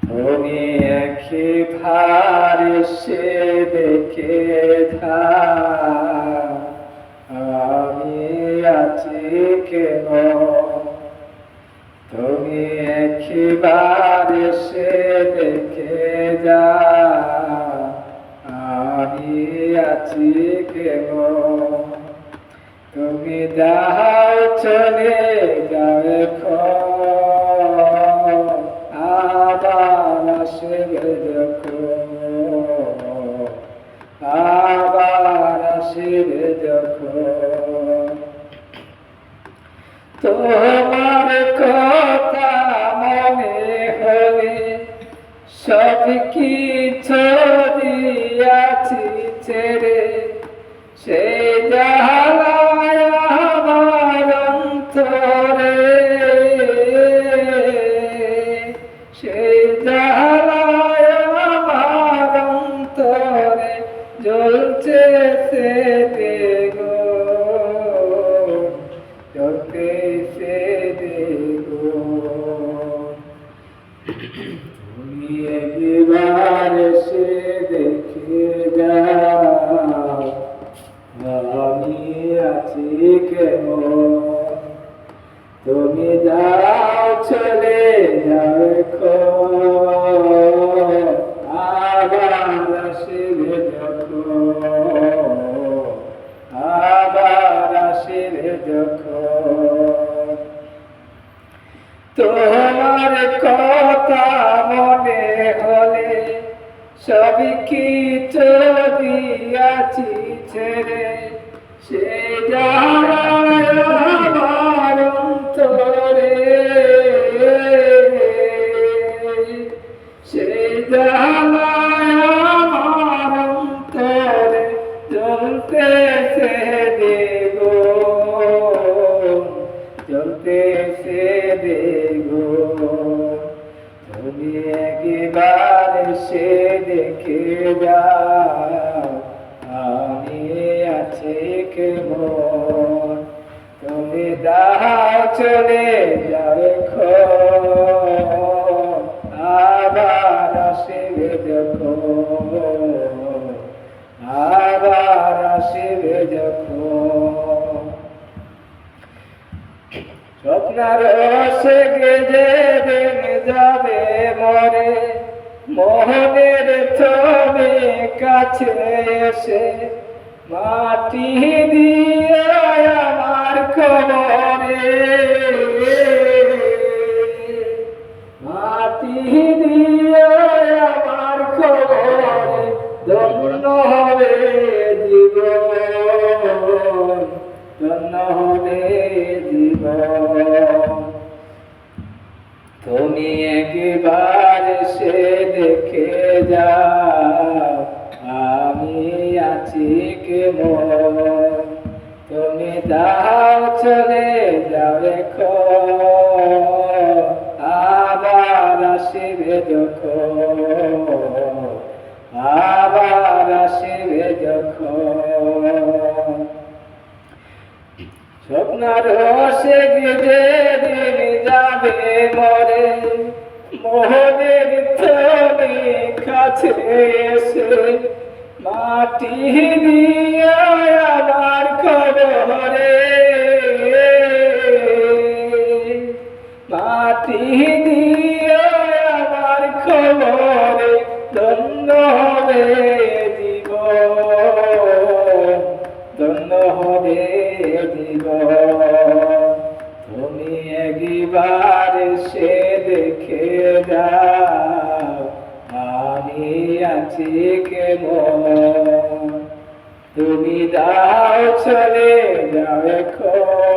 তুমি একবার এসে দেখে যাও আমি আছি কেমন। তুমি একবার এসে দেখে যাও আমি আছি কেমন। তুমি যাও চলে যাও এখন, আবার আসবে যখন, আবার আসবে যখন। তোমার কথা মনে হলে সব কিছু দিয়াছি ছেড়ে, সেই জ্বালায় আমার অন্তরে, সেই জ্বালায় আমার অন্তরে জ্বলছে সে বেগুন, জ্বলছে সে বেগুন। তুমি একবার এসে দেখে যাও আমি আছি কেমন। তুমি যাও চলে যাও এখন, আবার আসবে যখন, আবার আসবে যখন। তোমার কথা মনে হলে সব কিছু দিয়াছি ছেড়ে, সে জ্বালায় আমার অন্তরে, সে জ্বালায় আমার অন্তরে জ্বলতেছে বেগুন, জ্বলতেছে বেগুন। তুমি একবার এসে দেখে যাও আমি আছি কেমন। তুমি যাও চলে যাও এখন, আবার আসবে যখন, আবার আসবে যখন। স্বপ্নার রসে গেজে দিন যাবে মরে, মোহনের ছবি কাছে এসে মাটি দিয়ে আমার খবরে, মাটি দিয়ে আমার খবরে ধন্য হবে জীবন, ধন্য হবে জীবন। তুমি একবার সে দেখে যাও আমি আছি কেমন। তুমি যাও চলে যাও এখন, আবার আসবে যখন, আবার আসবে যখন। স্বপ্নার রসে গেজে দিন যাবে মরে, মোহনের ছবি কাছে এসে মাটি দিয়ে আমার খবরে, মাটি দিয়ে আমার খবরে ধন্য হবে জীবন, ধন্য হবে জীবন। তুমি একবার সে দেখে যাও আমি আছি কেমন। তুমি যাও চলে যাও এখন,